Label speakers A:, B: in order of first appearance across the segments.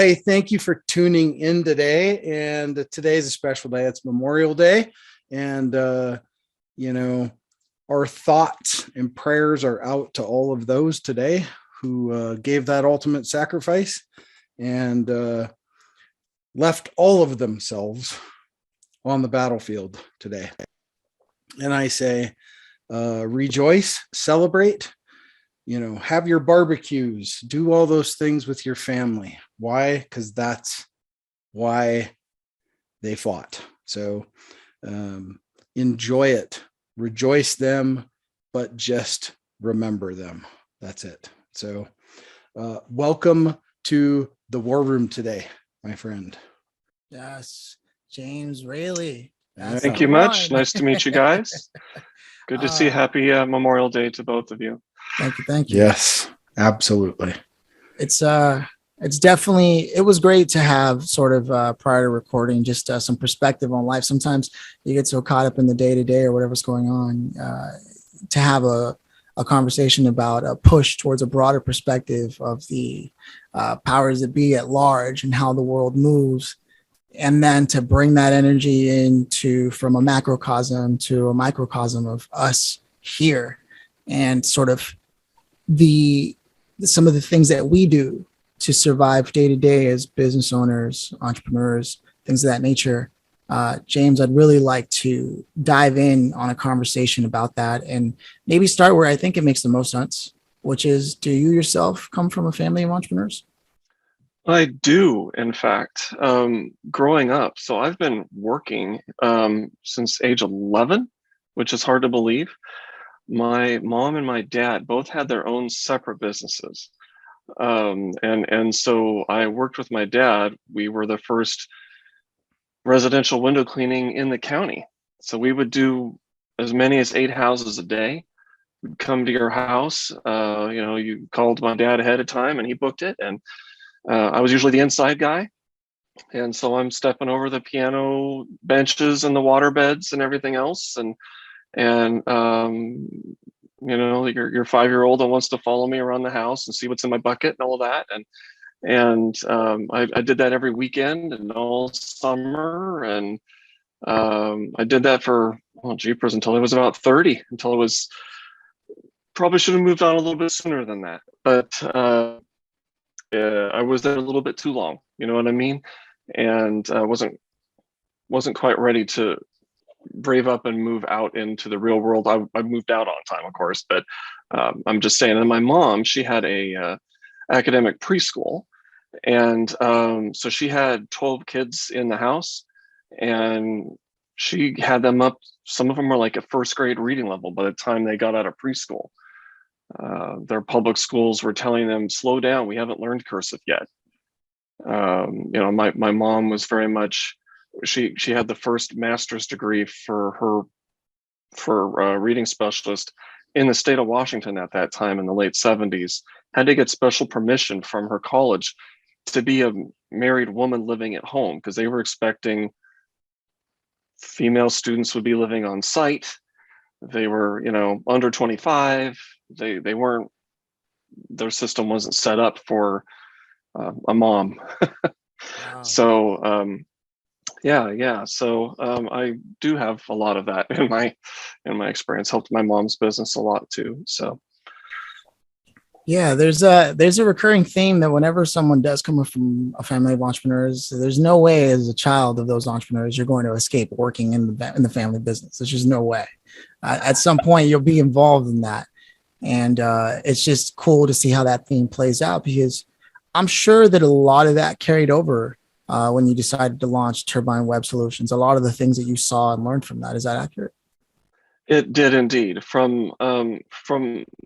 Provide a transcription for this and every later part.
A: hey, thank you for tuning in today. And today is a special day. It's Memorial Day. And, our thoughts and prayers are out to all of those today who gave that ultimate sacrifice and left all of themselves on the battlefield today. And I say, rejoice, celebrate, have your barbecues, do all those things with your family. Why? Because that's why they fought. So enjoy it, rejoice them, but just remember them. That's it. So welcome to the war room today, my friend.
B: Yes, James Raley.
C: Thank you much. Nice to meet you guys. Good to see. Happy Memorial Day to both of you.
B: Thank you.
A: Yes, absolutely.
B: It's definitely, it was great to have sort of prior to recording, just some perspective on life. Sometimes you get so caught up in the day to day or whatever's going on, to have a conversation about a push towards a broader perspective of the powers that be at large and how the world moves. And then to bring that energy into from a macrocosm to a microcosm of us here, and sort of some of the things that we do to survive day to day as business owners, entrepreneurs, things of that nature. James, I'd really like to dive in on a conversation about that and maybe start where I think it makes the most sense, which is, do you yourself come from a family of entrepreneurs?
C: I do, in fact, growing up. So I've been working since age 11, which is hard to believe. My mom and my dad both had their own separate businesses. And so I worked with my dad. We were the first residential window cleaning in the county. So we would do as many as 8 houses a day. We'd come to your house, you called my dad ahead of time and he booked it. And I was usually the inside guy. And so I'm stepping over the piano benches and the water beds and everything else. And your 5-year-old that wants to follow me around the house and see what's in my bucket and all of that. And I did that every weekend and all summer. And I did that for, jeepers, until I was about 30, until it was, probably should have moved on a little bit sooner than that. But I was there a little bit too long, you know what I mean? And wasn't quite ready to brave up and move out into the real world. I moved out on time, of course, but I'm just saying. And my mom, she had a academic preschool, and so she had 12 kids in the house, and she had them up. Some of them were like at first grade reading level by the time they got out of preschool. Their public schools were telling them, slow down, we haven't learned cursive yet. My mom was very much, she had the first master's degree for reading specialist in the state of Washington at that time in the late 70s, had to get special permission from her college to be a married woman living at home, because they were expecting female students would be living on site. They were, under 25. They weren't, their system wasn't set up for a mom. Wow. So yeah. So I do have a lot of that in my experience. Helped my mom's business a lot too. So
B: yeah, there's a recurring theme that whenever someone does come from a family of entrepreneurs, there's no way as a child of those entrepreneurs you're going to escape working in the family business. There's just no way. At some point you'll be involved in that, and it's just cool to see how that theme plays out, because I'm sure that a lot of that carried over when you decided to launch Turbine Web Solutions. A lot of the things that you saw and learned from that, is that accurate?
C: It did indeed. From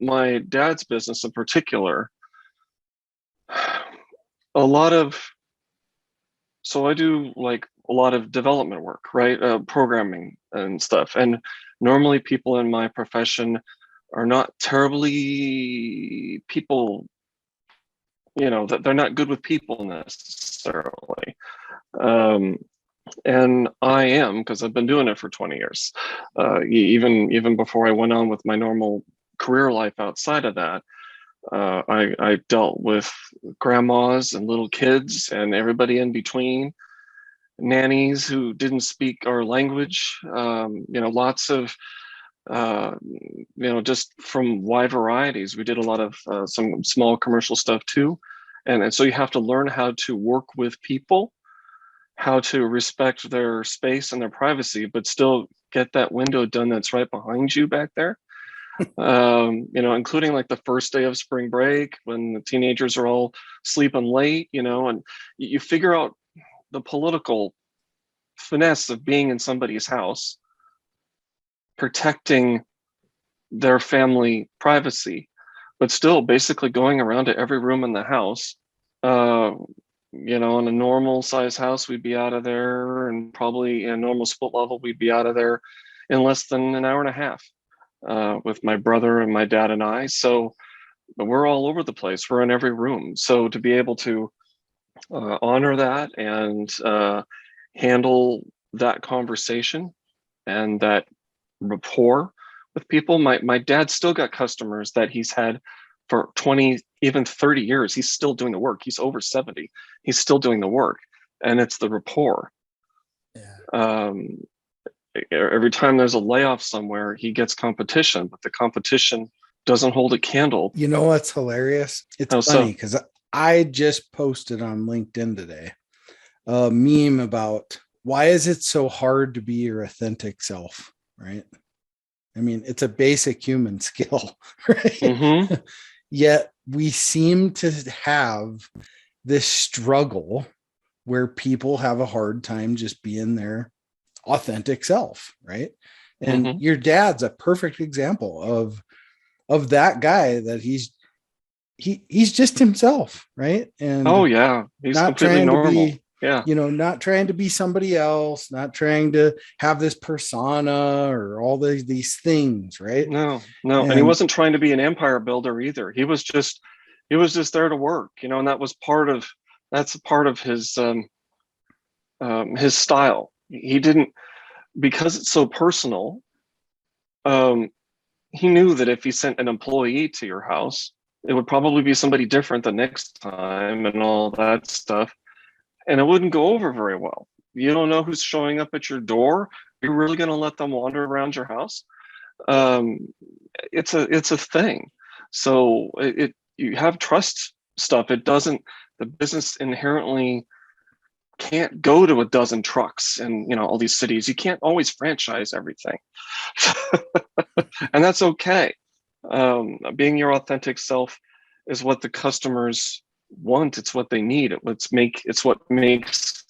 C: my dad's business in particular, so I do like a lot of development work, right? Programming and stuff. And normally people in my profession are not terribly people, that they're not good with people necessarily. And I am, because I've been doing it for 20 years. Even before I went on with my normal career life outside of that, I dealt with grandmas and little kids and everybody in between, nannies who didn't speak our language, lots of, just from wide varieties. We did a lot of some small commercial stuff too. And so you have to learn how to work with people, how to respect their space and their privacy, but still get that window done that's right behind you back there. Including like the first day of spring break when the teenagers are all sleeping late, and you figure out the political finesse of being in somebody's house, protecting their family privacy, but still basically going around to every room in the house. In a normal size house, we'd be out of there, and probably in a normal split level, we'd be out of there in less than an hour and a half with my brother and my dad and I. So we're all over the place. We're in every room. So to be able to honor that and handle that conversation and that rapport with people. My dad still got customers that he's had for 20, even 30 years. He's still doing the work. He's over 70. He's still doing the work. And it's the rapport. Yeah. Every time there's a layoff somewhere, he gets competition, but the competition doesn't hold a candle.
A: You know what's hilarious? It's funny because I just posted on LinkedIn today a meme about why is it so hard to be your authentic self, right? I mean, it's a basic human skill, right? Mm-hmm. Yet we seem to have this struggle where people have a hard time just being their authentic self, right? And mm-hmm. Your dad's a perfect example of that guy, that he's just himself, right? And
C: oh yeah, he's
A: not
C: completely
A: trying
C: normal.
A: To be,
C: yeah,
A: not trying to be somebody else, not trying to have this persona or all these things, right?
C: No, and he wasn't trying to be an empire builder either. He was just there to work, and that's part of his style. He didn't, because it's so personal. He knew that if he sent an employee to your house, it would probably be somebody different the next time and all that stuff. And it wouldn't go over very well. You don't know who's showing up at your door. You're really going to let them wander around your house? It's a thing. So you have trust stuff. It doesn't, the business inherently can't go to a dozen trucks and all these cities. You can't always franchise everything. And that's okay. Being your authentic self is what the customers want. It's what they need. It's what makes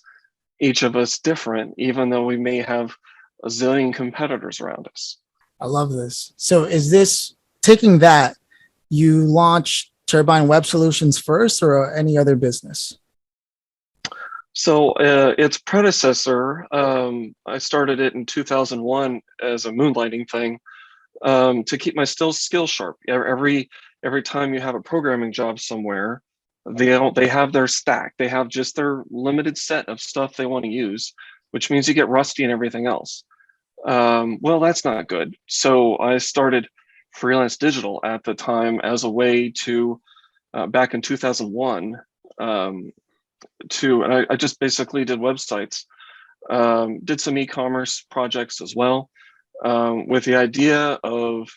C: each of us different, even though we may have a zillion competitors around us.
B: I love this. So is this, taking that, you launched Turbine Web Solutions first, or any other business?
C: So its predecessor, I started it in 2001 as a moonlighting thing, to keep my skill sharp. Every time you have a programming job somewhere, they have their stack. They have just their limited set of stuff they want to use, which means you get rusty and everything else. Well, that's not good. So I started freelance digital at the time as a way to, back in 2001, and I just basically did websites, did some e-commerce projects as well, with the idea of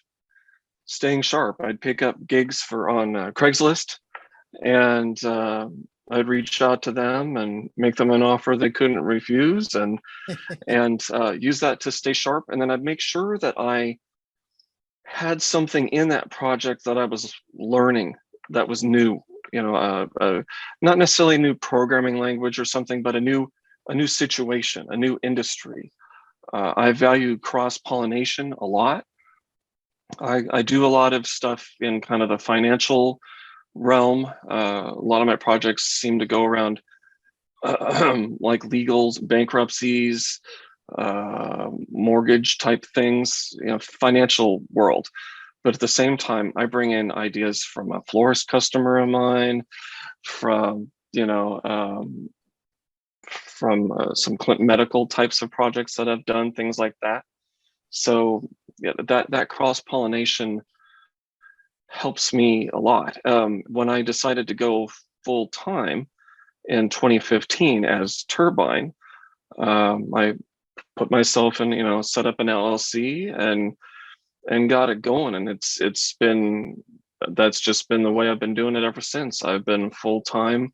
C: staying sharp. I'd pick up gigs on Craigslist, and I'd reach out to them and make them an offer they couldn't refuse, and use that to stay sharp. And then I'd make sure that I had something in that project that I was learning that was new. Not necessarily a new programming language or something, but a new situation, a new industry. I value cross-pollination a lot. I do a lot of stuff in kind of the financial realm. A lot of my projects seem to go around like legals, bankruptcies, mortgage type things, financial world. But at the same time, I bring in ideas from a florist customer of mine, from some Clinton medical types of projects that I've done, things like that. So yeah, that cross-pollination helps me a lot. When I decided to go full time in 2015 as Turbine, I put myself in, set up an LLC and got it going. And that's just been the way I've been doing it ever since. I've been full time,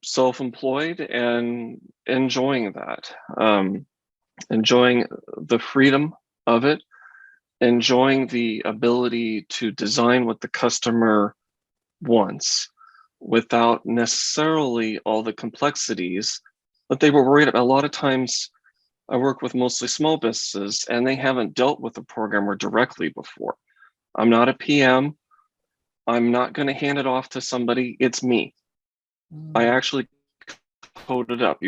C: self-employed, and enjoying that, enjoying the freedom of it, enjoying the ability to design what the customer wants without necessarily all the complexities that they were worried about. A lot of times I work with mostly small businesses and they haven't dealt with a programmer directly before. I'm not a PM. I'm not going to hand it off to somebody. It's me. I actually code it up.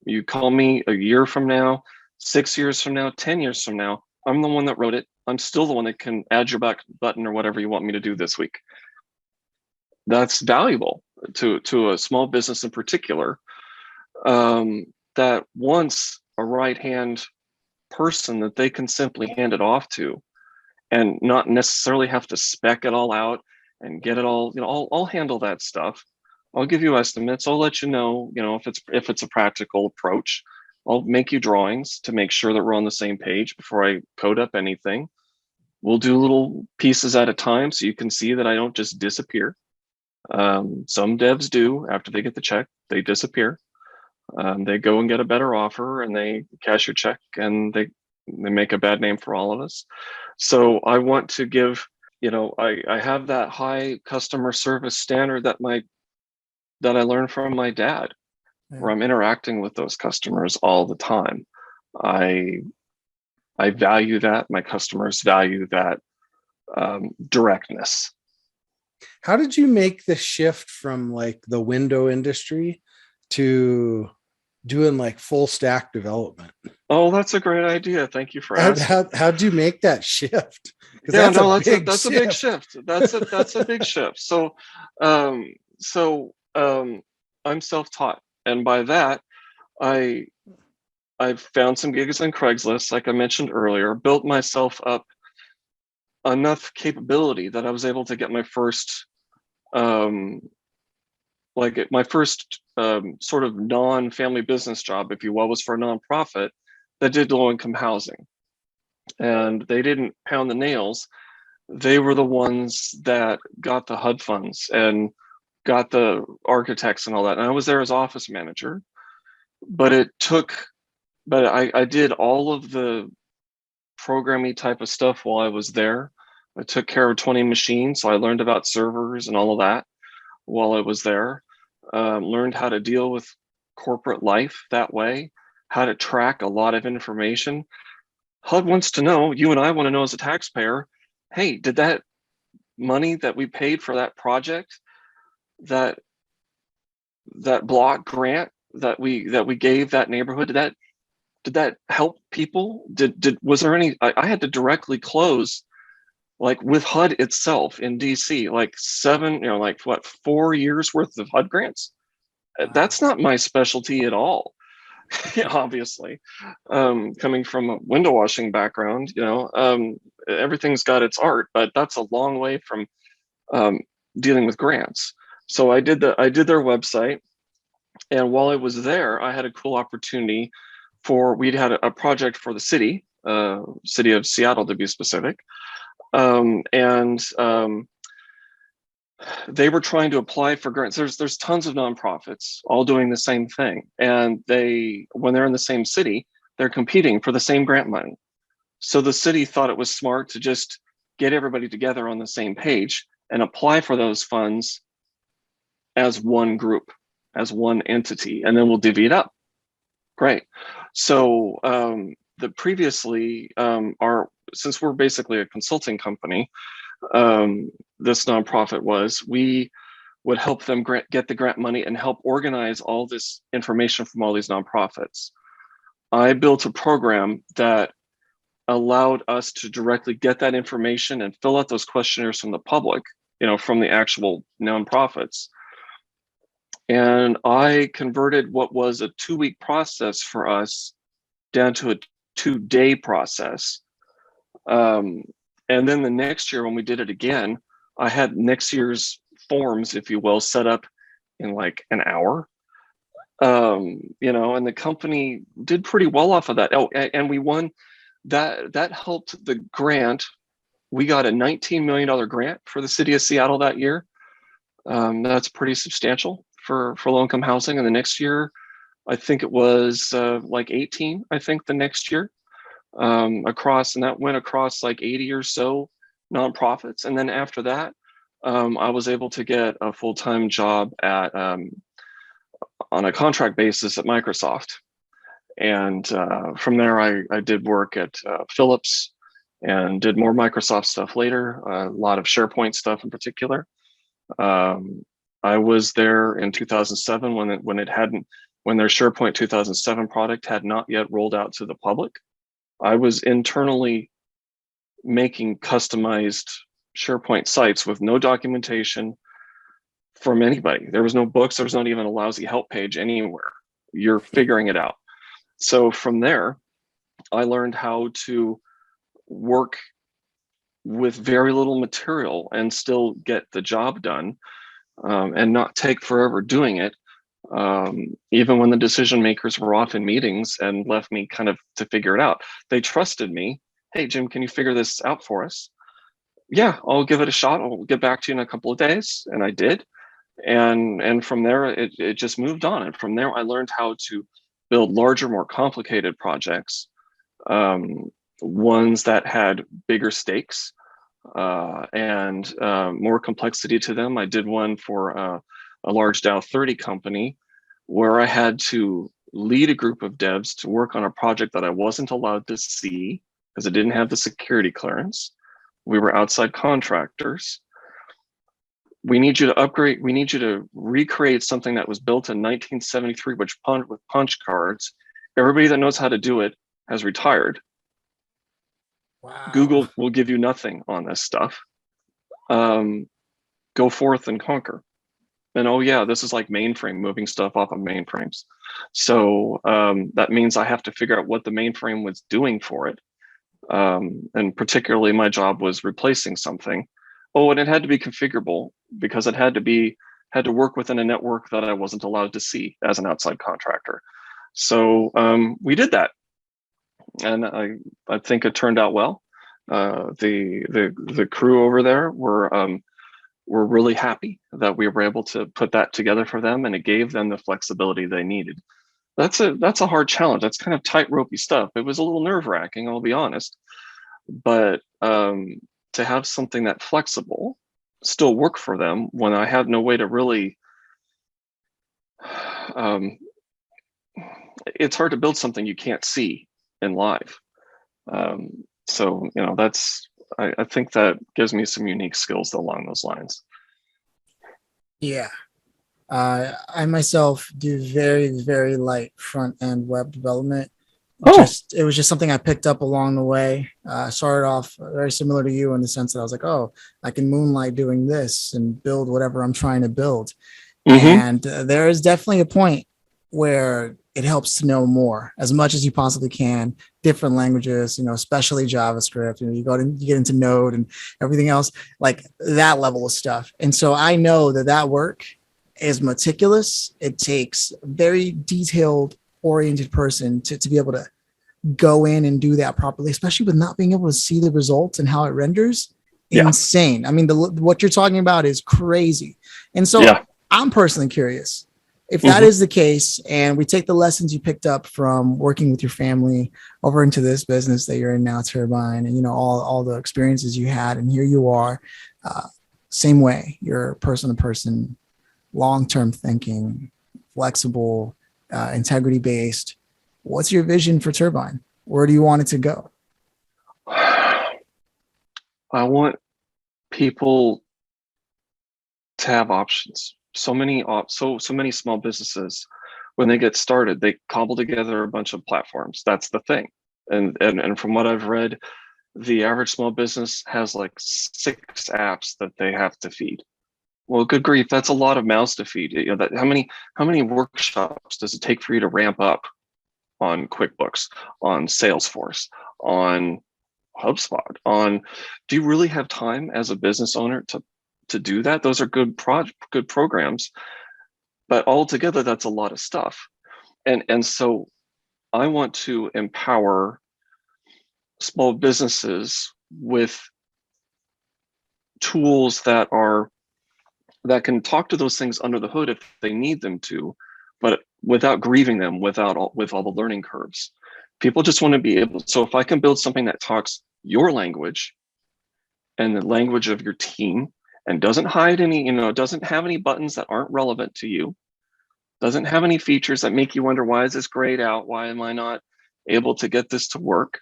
C: You call me a year from now, 6 years from now, 10 years from now. I'm the one that wrote it. I'm still the one that can add your back button or whatever you want me to do this week. That's valuable to a small business in particular, that wants a right-hand person that they can simply hand it off to and not necessarily have to spec it all out and get it all, I'll handle that stuff. I'll give you estimates. I'll let you know, if it's a practical approach. I'll make you drawings to make sure that we're on the same page before I code up anything. We'll do little pieces at a time so you can see that I don't just disappear. Some devs do. After they get the check, they disappear. They go and get a better offer and they cash your check and they make a bad name for all of us. So I want to give, I have that high customer service standard that I learned from my dad, where I'm interacting with those customers all the time. I value that. My customers value that directness.
A: How did you make the shift from like the window industry to doing like full stack development?
C: Oh, that's a great idea. Thank you for asking.
A: How'd you make that shift?
C: Yeah, that's a big shift. That's a big shift. So, I'm self-taught, and by that, I found some gigs on Craigslist, like I mentioned earlier, built myself up enough capability that I was able to get my first, sort of non-family business job, if you will, was for a nonprofit that did low-income housing. And they didn't pound the nails. They were the ones that got the HUD funds and got the architects and all that. And I was there as office manager, but I did all of the programming type of stuff while I was there. I took care of 20 machines, so I learned about servers and all of that while I was there. Learned how to deal with corporate life that way, how to track a lot of information. HUD wants to know, you and I want to know as a taxpayer, hey, did that money that we paid for that project, that block grant that we gave that neighborhood, did that help people? Was there any? I had to directly close, like with HUD itself in DC, like 4 years worth of HUD grants. Wow. That's not my specialty at all. Obviously, coming from a window washing background, everything's got its art, but that's a long way from dealing with grants. So I did their website, and while I was there, I had a cool opportunity we'd had a project for the city of Seattle to be specific, and they were trying to apply for grants. There's tons of nonprofits all doing the same thing, and when they're in the same city, they're competing for the same grant money. So the city thought it was smart to just get everybody together on the same page and apply for those funds as one group, as one entity, and then we'll divvy it up. Great. So since we're basically a consulting company, this nonprofit we would help them get the grant money and help organize all this information from all these nonprofits. I built a program that allowed us to directly get that information and fill out those questionnaires from the public, from the actual nonprofits. And I converted what was a 2-week process for us down to a 2-day process. And then the next year when we did it again, I had next year's forms, if you will, set up in like an hour. And the company did pretty well off of that. Oh, and we won that. That helped the grant. We got a $19 million grant for the city of Seattle that year. That's pretty substantial for low-income housing. And the next year, I think it was like 18, I think the next year across, and that went across like 80 or so nonprofits. And then after that, I was able to get a full-time job on a contract basis at Microsoft. And from there, I did work at Phillips and did more Microsoft stuff later, a lot of SharePoint stuff in particular. I was there in 2007 when their SharePoint 2007 product had not yet rolled out to the public. I was internally making customized SharePoint sites with no documentation from anybody. There was no books. There was not even a lousy help page anywhere. You're figuring it out. So from there, I learned how to work with very little material and still get the job done, and not take forever doing it. Even when the decision makers were off in meetings and left me kind of to figure it out, they trusted me. Hey, Jim, can you figure this out for us? Yeah, I'll give it a shot. I'll get back to you in a couple of days. And I did. And from there, it just moved on. And from there, I learned how to build larger, more complicated projects, ones that had bigger stakes and more complexity to them. I did one for a large Dow 30 company where I had to lead a group of devs to work on a project that I wasn't allowed to see because it didn't have the security clearance. We were outside contractors. We need you to upgrade. We need you to recreate something that was built in 1973, with punch cards. Everybody that knows how to do it has retired.
B: Wow.
C: Google will give you nothing on this stuff. Go forth and conquer. And oh yeah, this is like mainframe, moving stuff off of mainframes. So that means I have to figure out what the mainframe was doing for it. And particularly my job was replacing something. Oh, and it had to be configurable because it had to work within a network that I wasn't allowed to see as an outside contractor. So we did that, and I think it turned out well. The crew over there were really happy that we were able to put that together for them, and it gave them the flexibility they needed. That's a hard challenge. That's kind of tight-ropey stuff. It was a little nerve-wracking, I'll be honest, but to have something that flexible still work for them when I had no way to really, it's hard to build something you can't see in live. So, I think that gives me some unique skills along those lines.
B: Yeah. I myself do very, very light front end web development. It was just something I picked up along the way. Started off very similar to you in the sense that I was like, oh, I can moonlight doing this and build whatever I'm trying to build. Mm-hmm. And there is definitely a point where it helps to know more, as much as you possibly can, different languages, especially JavaScript. You get into Node and everything else, like that level of stuff. And so I know that work is meticulous. It takes a very detailed oriented person to be able to go in and do that properly, especially with not being able to see the results and how it renders. Yeah. Insane. I mean, what you're talking about is crazy. And so I'm personally curious if that is the case, and we take the lessons you picked up from working with your family over into this business that you're in now, Turbine, and all the experiences you had, and here you are, same way. You're person to person, long-term thinking, flexible, integrity-based. What's your vision for Turbine? Where do you want it to go?
C: I want people to have options. So many small businesses, when they get started, they cobble together a bunch of platforms. That's the thing. And from what I've read, the average small business has like 6 apps that they have to feed. Well, good grief, that's a lot of mouths to feed. How many workshops does it take for you to ramp up on QuickBooks, on Salesforce, on HubSpot on, do you really have time as a business owner to do that? Those are good programs, but altogether that's a lot of stuff. And so I want to empower small businesses with tools that can talk to those things under the hood if they need them to, but without grieving them, with all the learning curves. People just want to be able, so if I can build something that talks your language and the language of your team and doesn't hide any, doesn't have any buttons that aren't relevant to you, doesn't have any features that make you wonder, why is this grayed out? Why am I not able to get this to work?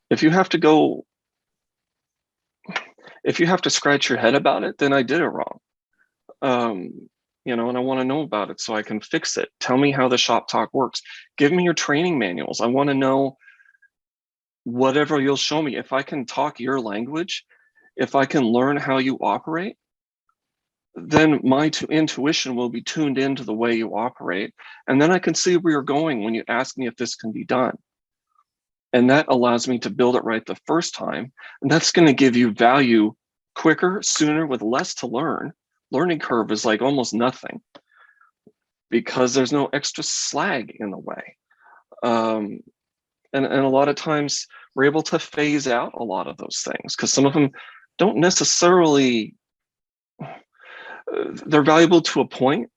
C: If you have to scratch your head about it, then I did it wrong. And I want to know about it so I can fix it. Tell me how the shop talk works. Give me your training manuals. I want to know whatever you'll show me. If I can talk your language, if I can learn how you operate, then my intuition will be tuned into the way you operate. And then I can see where you're going when you ask me if this can be done. And that allows me to build it right the first time. And that's going to give you value quicker, sooner, with less to learn. Learning curve is like almost nothing because there's no extra slag in the way. And a lot of times we're able to phase out a lot of those things because some of them don't necessarily, they're valuable to a point,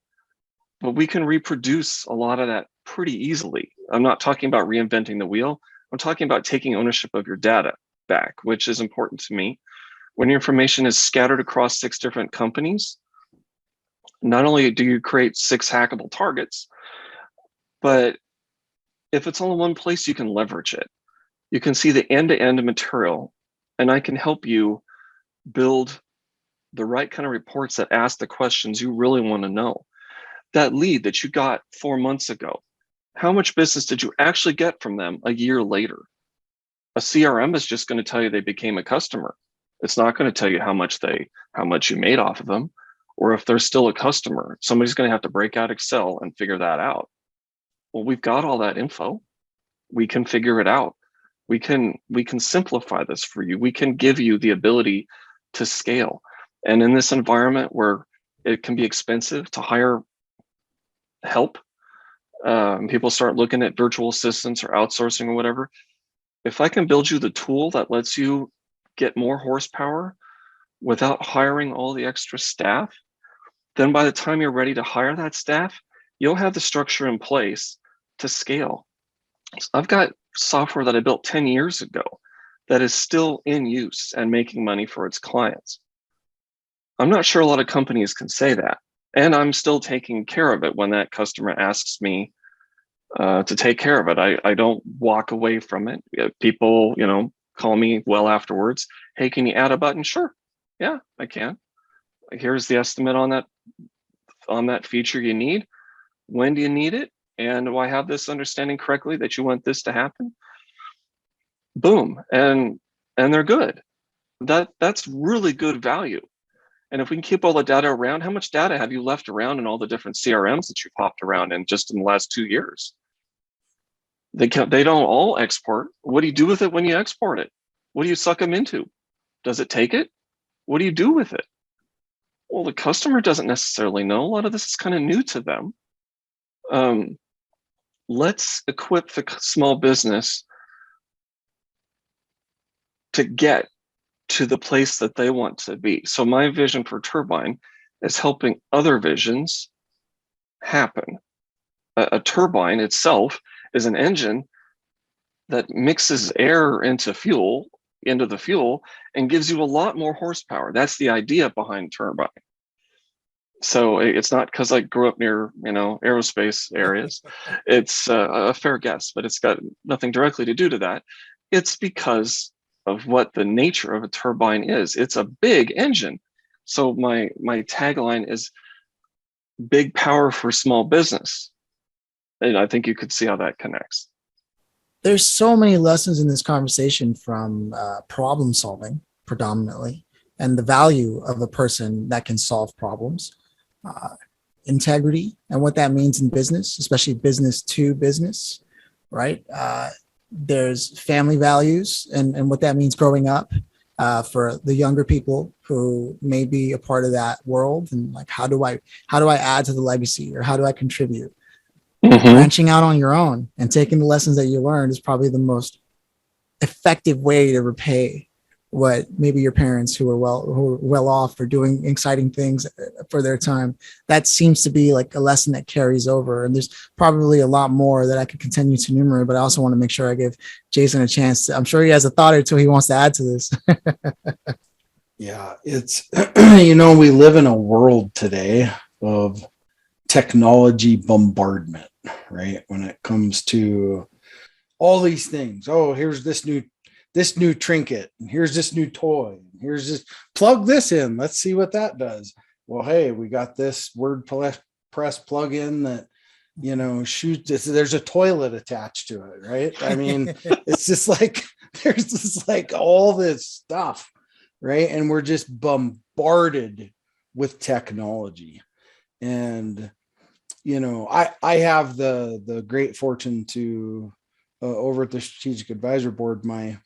C: but we can reproduce a lot of that pretty easily. I'm not talking about reinventing the wheel. I'm talking about taking ownership of your data back, which is important to me. When your information is scattered across 6 different companies, not only do you create 6 hackable targets, but if it's all in one place, you can leverage it. You can see the end-to-end material, and I can help you build the right kind of reports that ask the questions you really want to know. That lead that you got 4 months ago, how much business did you actually get from them a year later? A CRM is just going to tell you they became a customer. It's not going to tell you how much you made off of them, or if they're still a customer. Somebody's going to have to break out Excel and figure that out. Well, we've got all that info. We can figure it out. We can simplify this for you. We can give you the ability to scale. And in this environment where it can be expensive to hire help, people start looking at virtual assistants or outsourcing or whatever. If I can build you the tool that lets you get more horsepower without hiring all the extra staff, then by the time you're ready to hire that staff, you'll have the structure in place to scale. So I've got software that I built 10 years ago that is still in use and making money for its clients. I'm not sure a lot of companies can say that. And I'm still taking care of it when that customer asks me to take care of it. I don't walk away from it. People, call me well afterwards. Hey, can you add a button? Sure. Yeah, I can. Here's the estimate on that feature you need. When do you need it? And do I have this understanding correctly that you want this to happen? Boom. And they're good. That's really good value. And if we can keep all the data around, how much data have you left around in all the different CRMs that you've popped around in just in the last 2 years? They don't all export. What do you do with it when you export it? What do you suck them into? Does it take it? What do you do with it? Well, the customer doesn't necessarily know. A lot of this is kind of new to them. Let's equip the small business to get to the place that they want to be. So my vision for Turbine is helping other visions happen. A turbine itself is an engine that mixes air into the fuel and gives you a lot more horsepower. That's the idea behind Turbine. So it's not because I grew up near, aerospace areas. It's a fair guess, but it's got nothing directly to do to that. It's because of what the nature of a turbine is. It's a big engine. So my tagline is big power for small business. And I think you could see how that connects.
B: There's so many lessons in this conversation from problem solving predominantly, and the value of a person that can solve problems, integrity and what that means in business, especially business to business, right? there's family values and what that means growing up for the younger people who may be a part of that world, and like how do I add to the legacy, or how do I contribute? Branching out on your own and taking the lessons that you learned is probably the most effective way to repay what maybe your parents who are well off for doing exciting things for their time. That seems to be like a lesson that carries over. And there's probably a lot more that I could continue to enumerate, but I also want to make sure I give Jason a chance. I'm sure he has a thought or two he wants to add to this.
A: Yeah, it's, we live in a world today of technology bombardment, right? When it comes to all these things. Oh, here's this new trinket, and here's this new toy, and here's this, plug this in, let's see what that does. Well, hey, we got this WordPress plug-in that shoots, there's a toilet attached to it, right? I mean, it's just like there's just like all this stuff, right? And we're just bombarded with technology. And I have the great fortune to over at the Strategic Advisor Board, one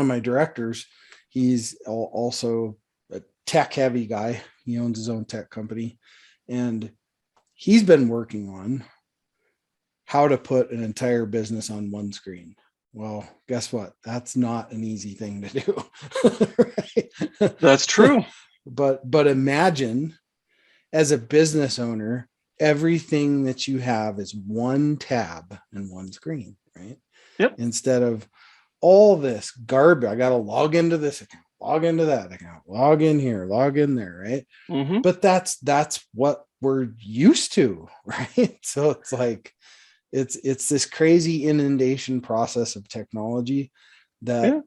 A: of my directors, he's also a tech heavy guy. He owns his own tech company, and he's been working on how to put an entire business on one screen. Well, guess what? That's not an easy thing to do. Right? That's true. But imagine, as a business owner, everything that you have is one tab and one screen, right? Yep. Instead of all this garbage, I got to log into this account, log into that account, log in here, log in there, right? Mm-hmm. But that's what we're used to, right? So it's like it's this crazy inundation process of technology that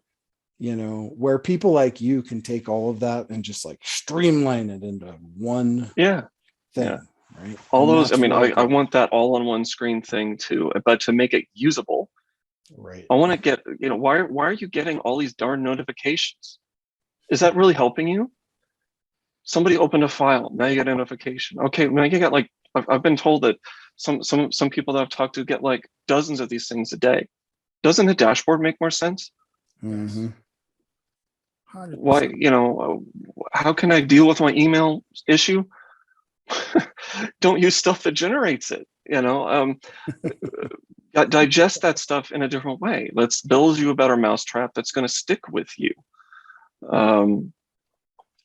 A: where people like you can take all of that and just like streamline it into one thing. Yeah. Right. All those, I want that all on one screen thing too, but to make it usable, right? I want to get, why are you getting all these darn notifications? Is that really helping you? Somebody opened a file, now you get a notification. Okay, now you got like, I've been told that some people that I've talked to get like dozens of these things a day. Doesn't the dashboard make more sense? Mm-hmm. Why, how can I deal with my email issue? Don't use stuff that generates it, digest that stuff in a different way. Let's build you a better mousetrap that's going to stick with you.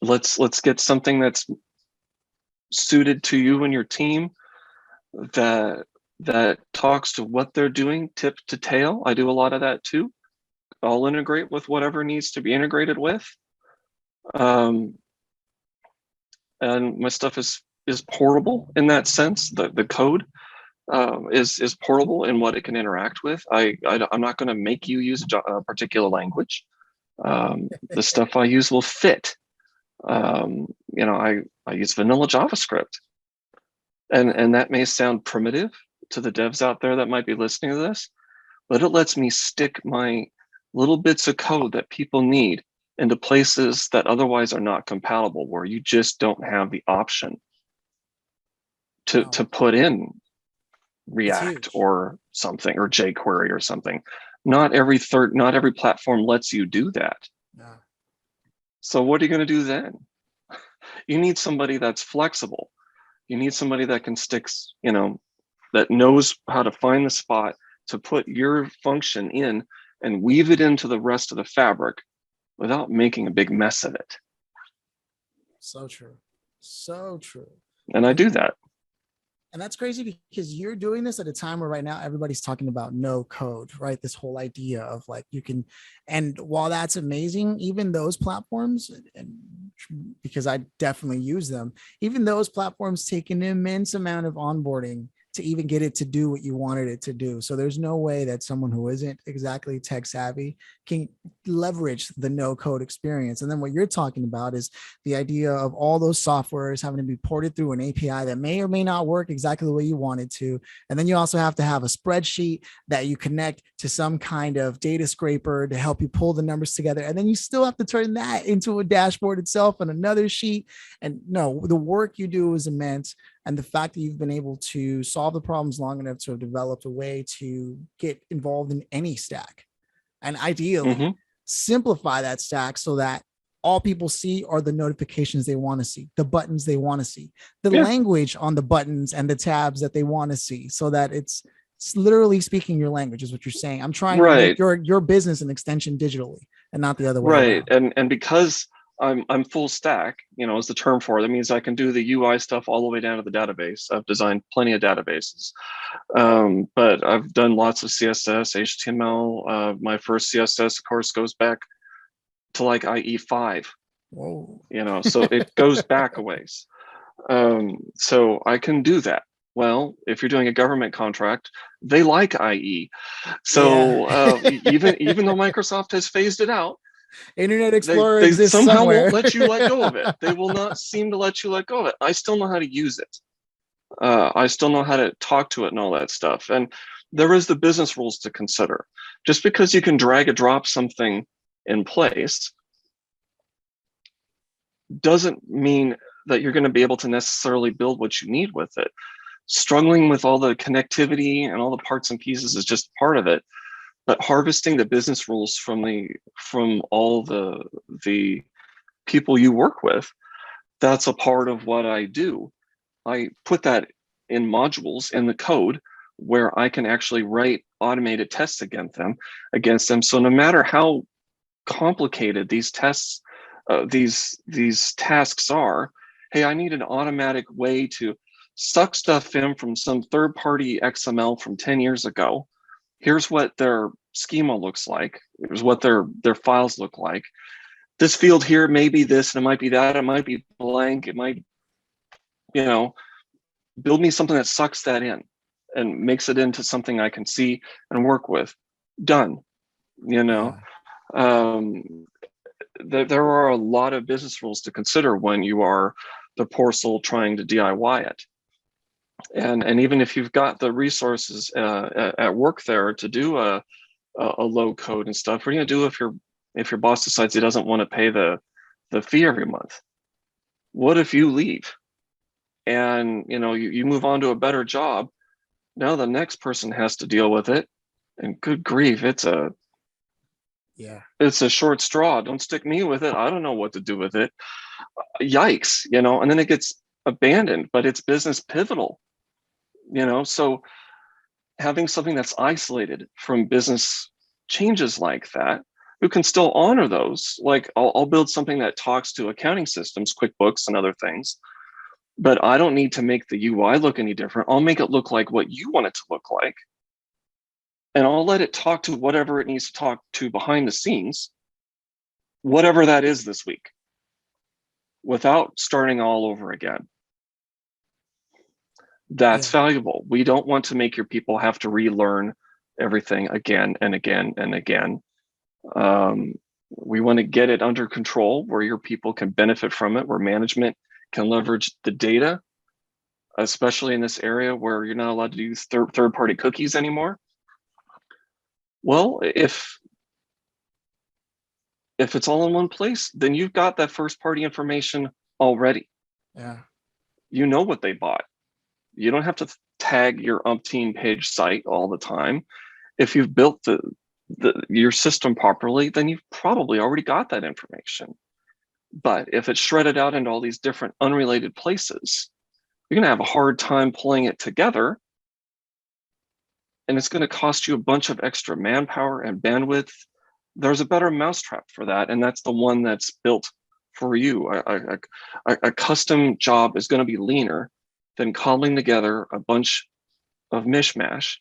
A: Let's get something that's suited to you and your team, that talks to what they're doing, tip to tail. I do a lot of that too. I'll integrate with whatever needs to be integrated with. And my stuff is portable in that sense. The code is portable in what it can interact with. I'm not going to make you use a particular language. The stuff I use will fit. I use vanilla JavaScript, and that may sound primitive to the devs out there that might be listening to this, but it lets me stick my little bits of code that people need into places that otherwise are not compatible, where you just don't have the option to put in React or something, or jQuery or something. Not every platform lets you do that. Yeah. So what are you going to do then? You need somebody that's flexible. You need somebody that can stick, that knows how to find the spot to put your function in and weave it into the rest of the fabric without making a big mess of it.
B: So true. So true.
C: And I do that.
B: And that's crazy because you're doing this at a time where right now everybody's talking about no code, right? This whole idea of like and while that's amazing, even those platforms, and because I definitely use them, even those platforms take an immense amount of onboarding to even get it to do what you wanted it to do. So there's no way that someone who isn't exactly tech savvy can leverage the no code experience. And then what you're talking about is the idea of all those softwares having to be ported through an API that may or may not work exactly the way you want it to. And then you also have to have a spreadsheet that you connect to some kind of data scraper to help you pull the numbers together. And then you still have to turn that into a dashboard itself on another sheet. And no, the work you do is immense. And the fact that you've been able to solve the problems long enough to have developed a way to get involved in any stack, and ideally simplify that stack so that all people see are the notifications they want to see, the buttons they want to see, the language on the buttons and the tabs that they want to see, so that it's literally speaking your language, is what you're saying. I'm trying to make your business an extension digitally and not the other way around.
C: And because I'm full stack, you know, is the term for it. That means I can do the UI stuff all the way down to the database. I've designed plenty of databases, but I've done lots of CSS, HTML. My first CSS, of course, goes back to like IE5.
B: Whoa.
C: You know, so it goes back a ways. So I can do that. Well, if you're doing a government contract, they like IE. So even though Microsoft has phased it out,
B: Internet Explorer
C: they
B: exists
C: somehow
B: somewhere.
C: won't let you let go of it. They will not seem to let you let go of it. I still know how to use it. I still know how to talk to it and all that stuff. And there is the business rules to consider. Just because you can drag and drop something in place doesn't mean that you're going to be able to necessarily build what you need with it. Struggling with all the connectivity and all the parts and pieces is just part of it. But harvesting the business rules from all the people you work with, that's a part of what I do. I put that in modules in the code where I can actually write automated tests against them. So no matter how complicated these tests, these tasks are, hey, I need an automatic way to suck stuff in from some third-party XML from 10 years ago. Here's what their schema looks like. Here's what their files look like. This field here may be this, and it might be that. It might be blank. It might, you know, build me something that sucks that in and makes it into something I can see and work with. Done. You know, there are a lot of business rules to consider when you are the poor soul trying to DIY it. And even if you've got the resources at work there to do a low code and stuff, what are you gonna do if your boss decides he doesn't want to pay the fee every month? What if you leave and you move on to a better job? Now the next person has to deal with it, and good grief, it's a short straw. Don't stick me with it. I don't know what to do with it. Yikes, and then it gets abandoned, but it's business pivotal. So having something that's isolated from business changes like that, who can still honor those. Like I'll build something that talks to accounting systems, QuickBooks and other things, but I don't need to make the UI look any different. I'll make it look like what you want it to look like. And I'll let it talk to whatever it needs to talk to behind the scenes, whatever that is this week, without starting all over again. That's valuable. We don't want to make your people have to relearn everything again and again and again. We want to get it under control where your people can benefit from it, where management can leverage the data, especially in this area where you're not allowed to use third-party cookies anymore. Well, if it's all in one place, then you've got that first-party information already.
B: Yeah.
C: You know what they bought. You don't have to tag your umpteen page site all the time. If you've built your system properly, then you've probably already got that information. But if it's shredded out into all these different unrelated places, you're going to have a hard time pulling it together. And it's going to cost you a bunch of extra manpower and bandwidth. There's a better mousetrap for that. And that's the one that's built for you. A custom job is going to be leaner than cobbling together a bunch of mishmash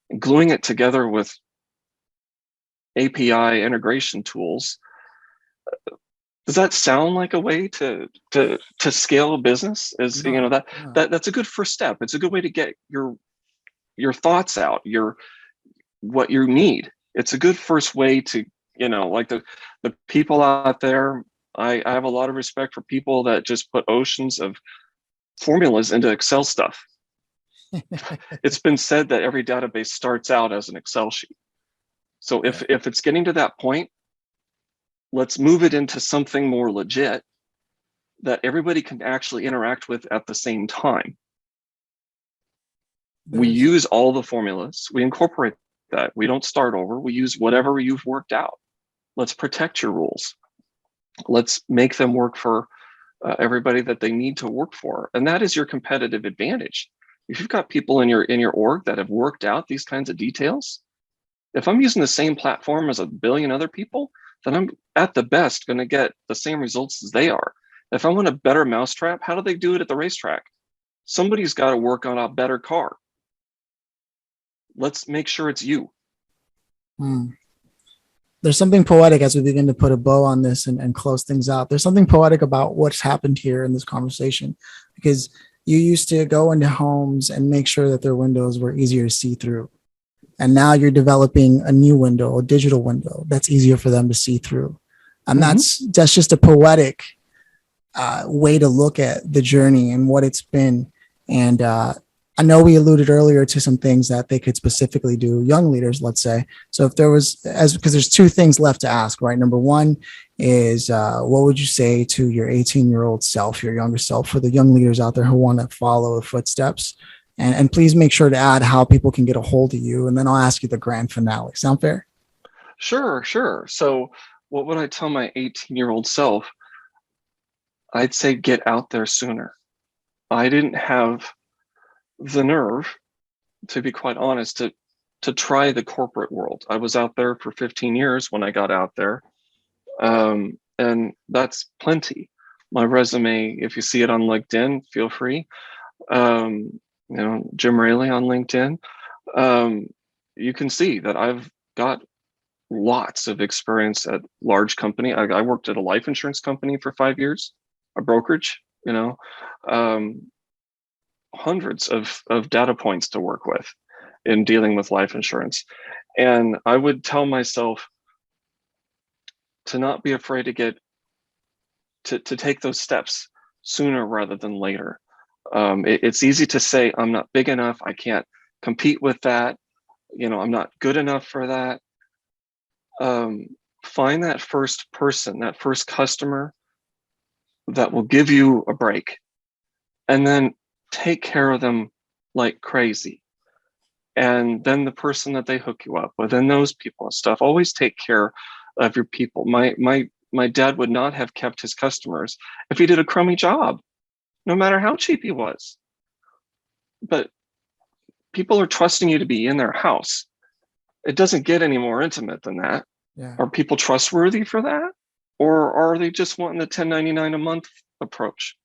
C: and gluing it together with API integration tools. Does that sound like a way to scale a business? That's a good first step. It's a good way to get your thoughts out, what you need. It's a good first way to, like the people out there. I have a lot of respect for people that just put oceans of formulas into Excel stuff. It's been said that every database starts out as an Excel sheet. So if it's getting to that point, let's move it into something more legit that everybody can actually interact with at the same time. We use all the formulas. We incorporate that. We don't start over. We use whatever you've worked out. Let's protect your rules. Let's make them work for everybody that they need to work for. And that is your competitive advantage. If you've got people in your org that have worked out these kinds of details, if I'm using the same platform as a billion other people, then I'm at the best going to get the same results as they are. If I want a better mousetrap, how do they do it at the racetrack? Somebody's got to work on a better car. Let's make sure it's you.
B: There's something poetic as we begin to put a bow on this and close things out. There's something poetic about what's happened here in this conversation, because you used to go into homes and make sure that their windows were easier to see through. And now you're developing a new window, a digital window that's easier for them to see through. And that's just a poetic way to look at the journey and what it's been. And I know we alluded earlier to some things that they could specifically do, young leaders, let's say. So if there was, because there's two things left to ask, right? Number one is, what would you say to your 18-year-old self, your younger self, for the young leaders out there who want to follow the footsteps? And please make sure to add how people can get a hold of you. And then I'll ask you the grand finale. Sound fair?
C: Sure. So what would I tell my 18-year-old self? I'd say get out there sooner. I didn't have the nerve, to be quite honest, to try the corporate world. I was out there for 15 years when I got out there. And that's plenty. My resume, if you see it on LinkedIn, feel free. Jim Raley on LinkedIn. You can see that I've got lots of experience at large company. I worked at a life insurance company for 5 years, a brokerage, hundreds of data points to work with in dealing with life insurance. And I would tell myself to not be afraid to take those steps sooner rather than later. It's easy to say, I'm not big enough. I can't compete with that. I'm not good enough for that. Find that first person, that first customer that will give you a break, and then take care of them like crazy. And then the person that they hook you up with, and those people and stuff, always take care of your people. My dad would not have kept his customers if he did a crummy job, no matter how cheap he was. But people are trusting you to be in their house. It doesn't get any more intimate than that. Yeah. Are people trustworthy for that? Or are they just wanting the $10.99 a month approach?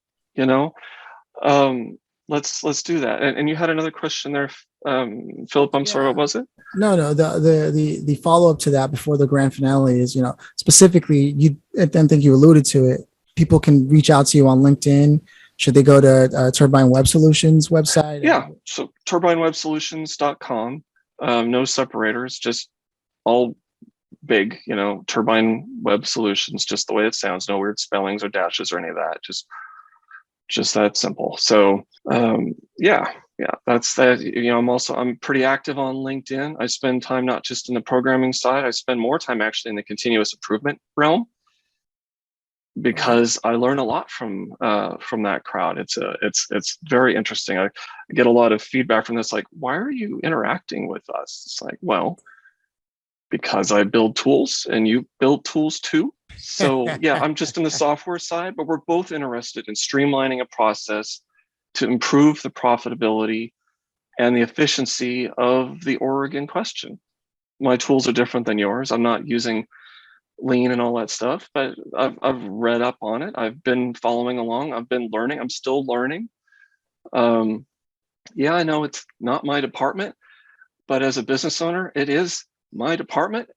C: Let's do that. And you had another question there, Phillip. I'm sorry, what was it?
B: No. The follow up to that before the grand finale is, specifically, I don't think you alluded to it. People can reach out to you on LinkedIn. Should they go to Turbine Web Solutions website?
C: Yeah. So turbinewebsolutions.com. No separators, just all big, Turbine Web Solutions, just the way it sounds. No weird spellings or dashes or any of that. Just that simple. So that's that. I'm pretty active on LinkedIn. I spend time not just in the programming side. I spend more time actually in the continuous improvement realm, because I learn a lot from that crowd. It's very interesting. I get a lot of feedback from this, like, why are you interacting with us? It's like, well, because I build tools and you build tools too. So yeah, I'm just in the software side, but we're both interested in streamlining a process to improve the profitability and the efficiency of the org in question. My tools are different than yours. I'm not using lean and all that stuff, but I've read up on it. I've been following along. I've been learning. I'm still learning. I know it's not my department, but as a business owner, it is my department.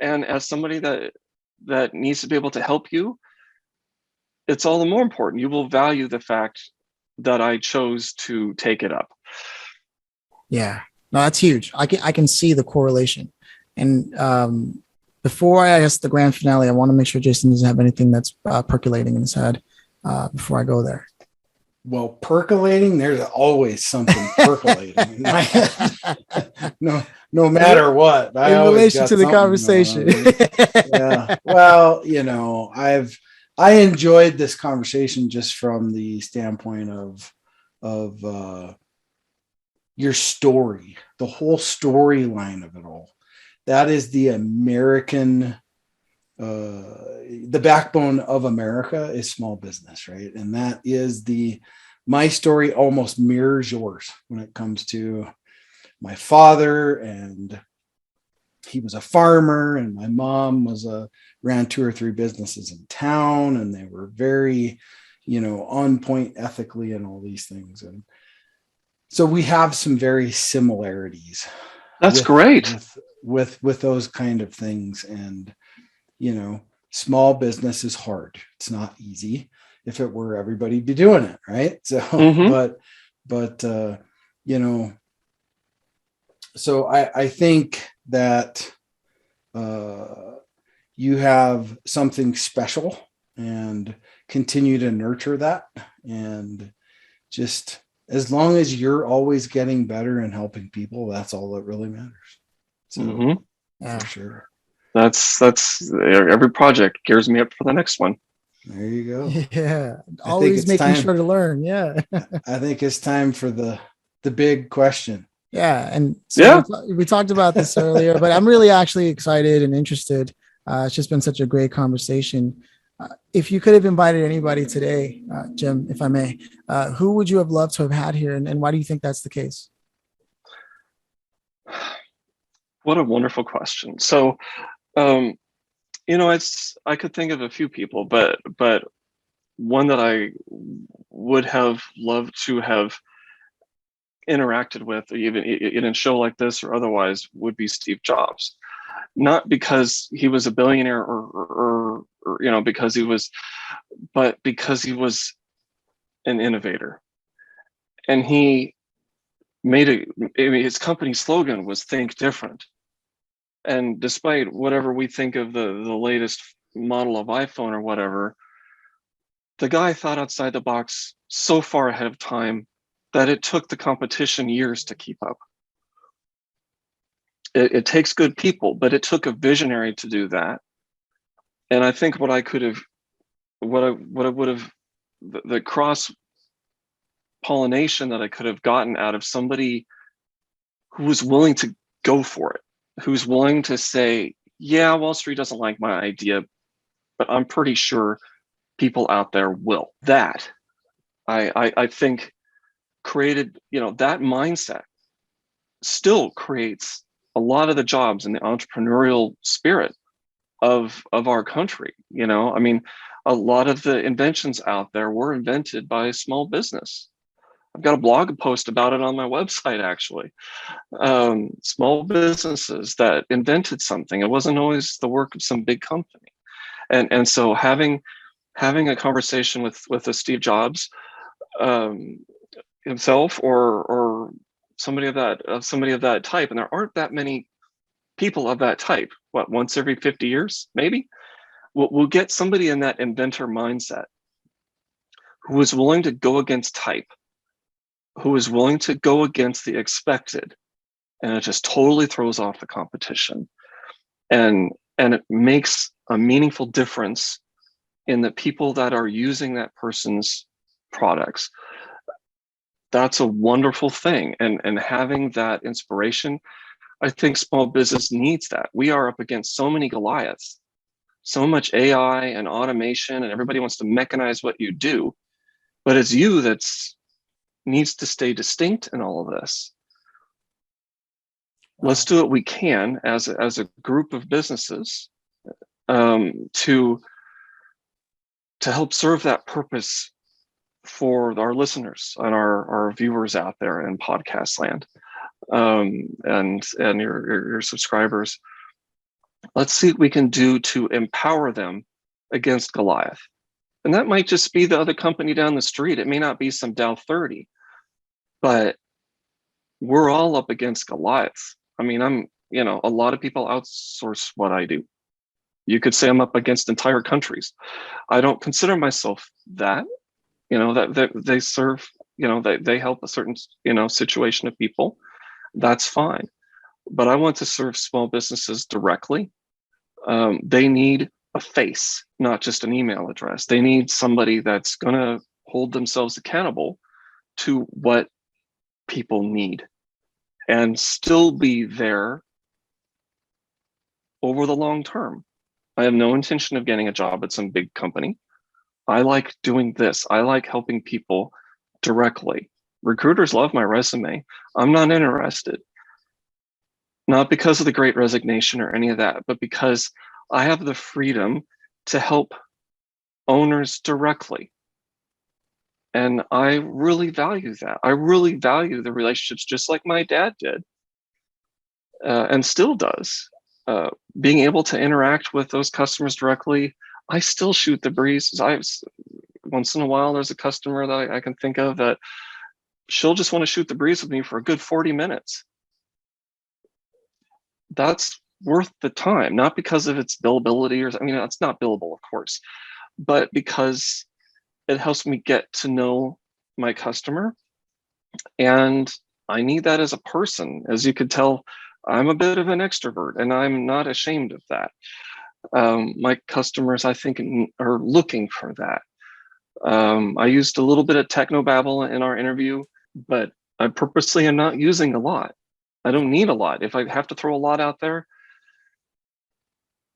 C: And as somebody that needs to be able to help you, it's all the more important. You will value the fact that I chose to take it up.
B: Yeah, no, that's huge. I can see the correlation. And before I ask the grand finale, I want to make sure Jason doesn't have anything that's percolating in his head before I go there.
A: Well, percolating, there's always something percolating in my head. No matter what.
B: In relation to the conversation.
A: Yeah. Well, I enjoyed this conversation just from the standpoint of your story, the whole storyline of it all. That is the American, the backbone of America is small business, right? And that is my story almost mirrors yours when it comes to my father, and he was a farmer, and my mom ran 2 or 3 businesses in town, and they were very, on point ethically and all these things. And so we have some very similarities.
C: That's great.
A: With those kind of things. And, small business is hard. It's not easy. If it were, everybody'd be doing it. Right. So, so I think that you have something special, and continue to nurture that. And just as long as you're always getting better and helping people, that's all that really matters. So for sure.
C: That's every project gears me up for the next one.
A: There you go.
B: Yeah. Always making sure to learn. Yeah.
A: I think it's time for the big question.
B: Yeah. And so we talked about this earlier, but I'm really actually excited and interested. It's just been such a great conversation. If you could have invited anybody today, Jim, if I may, who would you have loved to have had here? And why do you think that's the case?
C: What a wonderful question. So, I could think of a few people, but one that I would have loved to have interacted with, even in a show like this or otherwise, would be Steve Jobs. Not because he was a billionaire or because he was, but because he was an innovator. And he made his company slogan was "Think Different." And despite whatever we think of the latest model of iPhone or whatever, the guy thought outside the box so far ahead of time that it took the competition years to keep up. It takes good people, but it took a visionary to do that. And I think what I would have, the cross pollination that I could have gotten out of somebody who was willing to go for it, who's willing to say, yeah, Wall Street doesn't like my idea, but I'm pretty sure people out there will. That I think created, that mindset still creates a lot of the jobs and the entrepreneurial spirit of our country. A lot of the inventions out there were invented by small business. I've got a blog post about it on my website, actually. Small businesses that invented something. It wasn't always the work of some big company. And so having a conversation with a Steve Jobs himself or somebody of that type, and there aren't that many people of that type. Once every 50 years, maybe? We'll get somebody in that inventor mindset who is willing to go against type, who is willing to go against the expected, and it just totally throws off the competition. And it makes a meaningful difference in the people that are using that person's products. That's a wonderful thing. And having that inspiration, I think small business needs that. We are up against so many Goliaths, so much AI and automation, and everybody wants to mechanize what you do. But it's you that needs to stay distinct in all of this. Wow. Let's do what we can as a group of businesses to help serve that purpose for our listeners and our viewers out there in podcast land, and your subscribers. Let's see what we can do to empower them against Goliath. And that might just be the other company down the street. It may not be some Dow 30, but we're all up against Goliaths. I mean, a lot of people outsource what I do. You could say I'm up against entire countries. I don't consider myself that. That they serve, they help a certain, situation of people. That's fine. But I want to serve small businesses directly. They need a face, not just an email address. They need somebody that's going to hold themselves accountable to what people need. and still be there over the long term. I have no intention of getting a job at some big company. I like doing this. I like helping people directly. Recruiters love my resume. I'm not interested. Not because of the Great Resignation or any of that, but because I have the freedom to help owners directly. And I really value that. I really value the relationships, just like my dad did, and still does. Being able to interact with those customers directly, I still shoot the breeze. Once in a while, there's a customer that I can think of that she'll just want to shoot the breeze with me for a good 40 minutes. That's worth the time, not because of its billability, or I mean, it's not billable, of course, but because it helps me get to know my customer. And I need that as a person. As you could tell, I'm a bit of an extrovert, and I'm not ashamed of that. My customers, I think, are looking for that. I used a little bit of technobabble in our interview, but I purposely am not using a lot. I don't need a lot. If I have to throw a lot out there,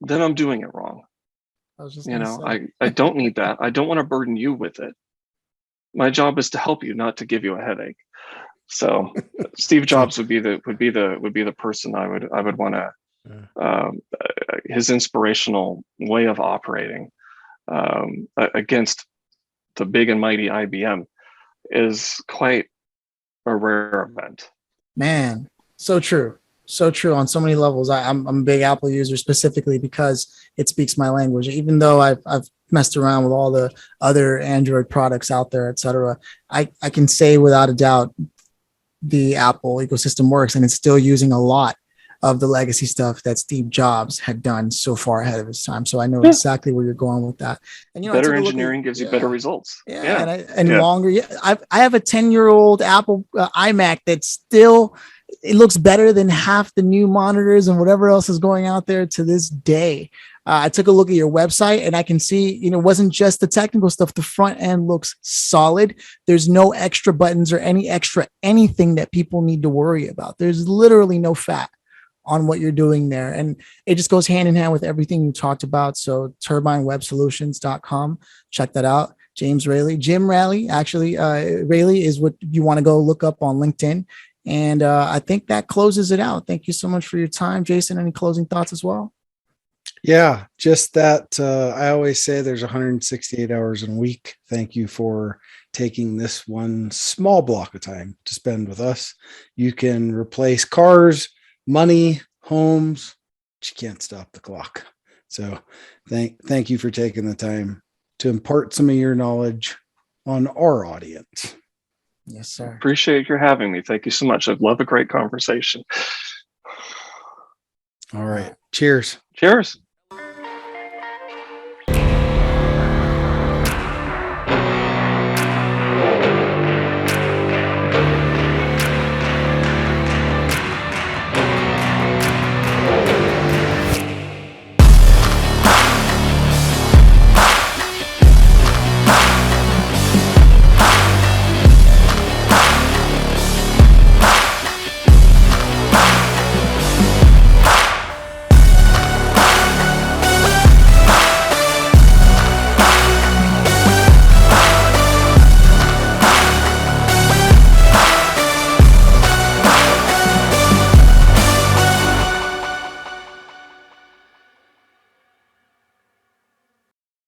C: then I'm doing it wrong. I don't need that. I don't want to burden you with it. My job is to help you, not to give you a headache. So Steve Jobs would be the person I would want to, his inspirational way of operating against the big and mighty IBM is quite a rare event.
B: Man, so true. So true on so many levels. I'm a big Apple user specifically because it speaks my language. Even though I've messed around with all the other Android products out there, et cetera, I can say without a doubt the Apple ecosystem works, and it's still using a lot of the legacy stuff that Steve Jobs had done so far ahead of his time. So I know exactly where you're going with that. And
C: better engineering gives you better results.
B: Longer. Yeah, I have a 10-year-old Apple iMac that's still, it looks better than half the new monitors and whatever else is going out there to this day. I took a look at your website and I can see, it wasn't just the technical stuff. The front end looks solid. There's no extra buttons or anything that people need to worry about. There's literally no fat on what you're doing there. And it just goes hand in hand with everything you talked about. So turbinewebsolutions.com, check that out. James Raley, Jim Raley, actually, Raley is what you want to go look up on LinkedIn. And I think that closes it out. Thank you so much for your time. Jason, any closing thoughts as well?
A: Yeah, just that I always say there's 168 hours in a week. Thank you for taking this one small block of time to spend with us. You can replace cars, money, homes, but you can't stop the clock. So thank you for taking the time to impart some of your knowledge on our audience.
B: Yes, sir.
C: Appreciate your having me. Thank you so much. I'd love a great conversation.
A: All right. Cheers.
C: Cheers.